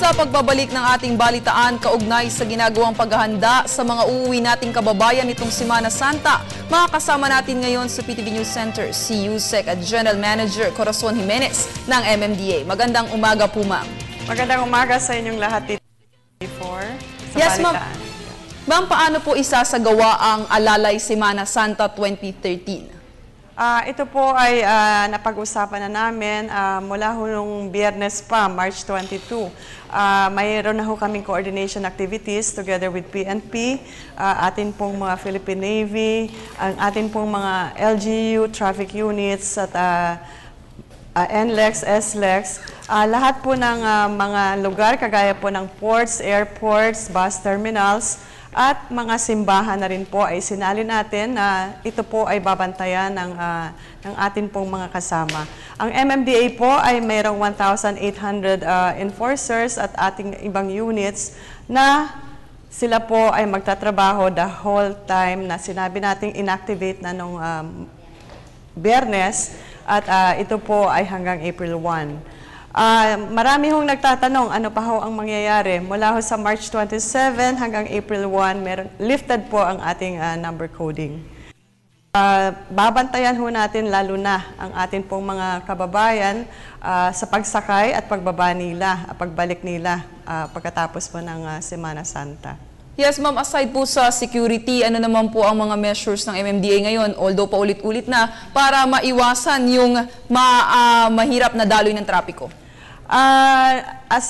Sa pagbabalik ng ating balitaan kaugnay sa ginagawang paghahanda sa mga uuwi nating kababayan nitong Semana Santa, makakasama natin ngayon sa PTV News Center si USEC at General Manager Corazon Jimenez ng MMDA. Magandang umaga po, ma'am. Magandang umaga sa inyong lahat dito sa yes, balitaan. Ma'am, paano po isasagawa ang Alalay Semana Santa 2013? Ito po ay napag-usapan na namin mula nung Biyernes pa, March 22. Mayroon na ho kaming coordination activities together with PNP, atin pong mga Philippine Navy, ang atin pong mga LGU, traffic units, at NLEX, SLEX. Lahat po ng mga lugar, kagaya po ng ports, airports, bus terminals, at mga simbahan na rin po ay sinali natin na ito po ay babantayan ng atin pong mga kasama. Ang MMDA po ay mayroong 1,800 enforcers at ating ibang units na sila po ay magtatrabaho the whole time na sinabi nating inactivate na nung Biyernes at ito po ay hanggang April 1. Marami hong nagtatanong ano pa ho ang mangyayari. Mula ho sa March 27 hanggang April 1, lifted po ang ating number coding. Babantayan ho natin lalo na ang atin pong mga kababayan sa pagsakay at pagbaba nila, pagbalik nila pagkatapos po ng Semana Santa. Yes, ma'am, aside po sa security, ano naman po ang mga measures ng MMDA ngayon, although paulit-ulit na, para maiwasan yung mahirap na daloy ng trapiko? As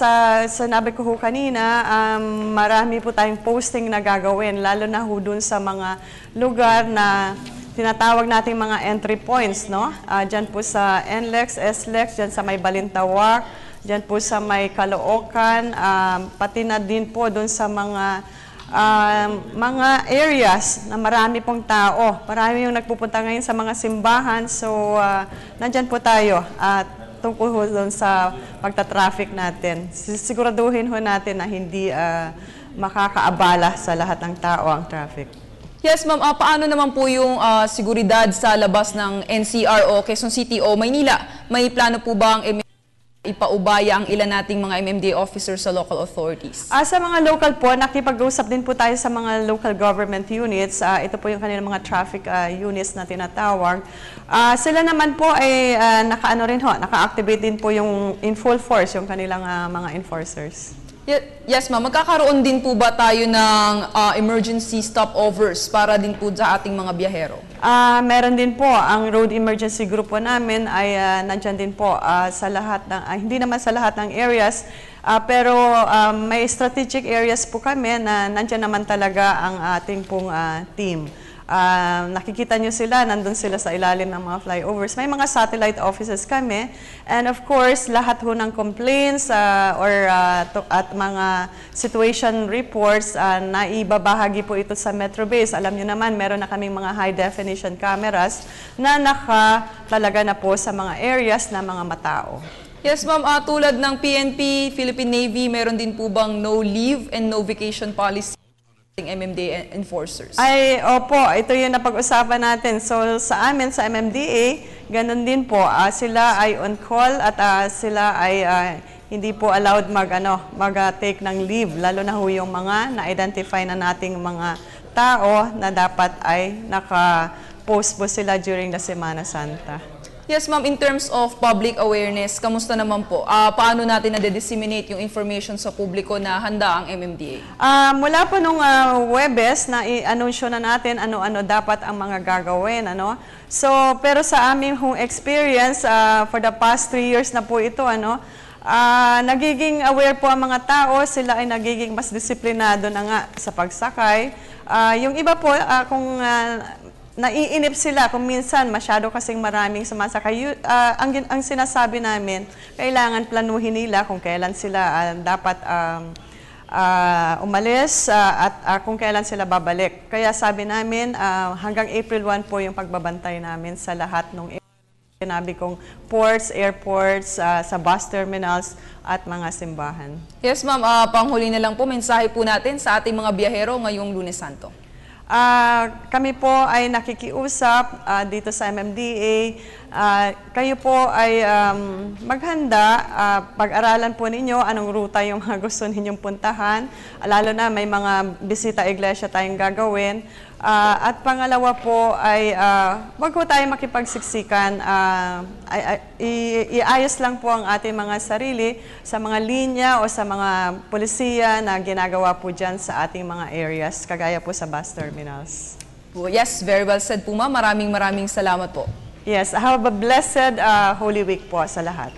sinabi ko ho kanina, marami po tayong posting na gagawin, lalo na ho dun sa mga lugar na tinatawag nating mga entry points, no? Diyan po sa NLEX, SLEX, diyan sa may Balintawak, diyan po sa may Caloocan, pati na din po dun sa mga areas na marami pong tao. Marami yung nagpupunta ngayon sa mga simbahan, so nandyan po tayo at tungkol ho doon sa pagta-traffic natin. Siguraduhin ho natin na hindi makakaabala sa lahat ng tao ang traffic. Yes, ma'am. Paano naman po yung seguridad sa labas ng NCR o Quezon City o Maynila? May plano po ba ang ipaubaya ang ilan nating mga MMDA officers sa local authorities? Sa mga local po, nakipag-usap din po tayo sa mga local government units. Ito po yung kanilang mga traffic units na tinatawag. Sila naman po ay naka-activate din po yung in full force yung kanilang mga enforcers. Yes, ma'am. Magkakaroon din po ba tayo ng emergency stopovers para din po sa ating mga biyahero? Meron din po. Ang road emergency group po namin ay nandyan din po sa lahat ng, hindi naman sa lahat ng areas, pero may strategic areas po kami na nandyan naman talaga ang ating pong team. Nakikita nyo sila, nandun sila sa ilalim ng mga flyovers. May mga satellite offices kami. And of course, lahat ho ng complaints at mga situation reports na ibabahagi po ito sa Metrobase. Alam nyo naman, meron na kaming mga high definition cameras na talaga na po sa mga areas na mga matao. Yes, ma'am. Tulad ng PNP, Philippine Navy, meron din po bang no leave and no vacation policy MMDA enforcers? Opo, ito yung napag-usapan natin. So sa amin, sa MMDA, ganun din po. Sila ay on call at sila ay hindi po allowed mag-take ng leave. Lalo na ho yung mga na-identify na nating mga tao na dapat ay naka-post po sila during the Semana Santa. Yes, ma'am. In terms of public awareness, kamusta naman po? Paano natin na-disseminate yung information sa publiko na handa ang MMDA? Mula po nung Webes na i-anunsyo na natin ano-ano dapat ang mga gagawin. So, pero sa aming experience, for the past 3 years na po ito, nagiging aware po ang mga tao, sila ay nagiging mas disiplinado na nga sa pagsakay. Yung iba po, kung naiinip sila kung minsan masyado kasing maraming sumasakay. Ang sinasabi namin, kailangan planuhin nila kung kailan sila dapat umalis at kung kailan sila babalik. Kaya sabi namin, hanggang April 1 po yung pagbabantay namin sa lahat ng sinabi kong ports, airports, sa bus terminals at mga simbahan. Yes, ma'am. Panghuli na lang po, mensahe po natin sa ating mga biyahero ngayong Lunes Santo. Kami po ay nakikiusap dito sa MMDA Kayo po ay maghanda, pag-aralan po ninyo anong ruta yung mga gusto ninyong puntahan, lalo na may mga bisita iglesia tayong gagawin. At pangalawa po ay wag po tayo makipagsiksikan, iayos lang po ang ating mga sarili sa mga linya o sa mga polisiya na ginagawa po dyan sa ating mga areas, kagaya po sa bus terminals. Yes, very well said po ma'am. Maraming salamat po. Yes, have a blessed Holy Week po sa lahat.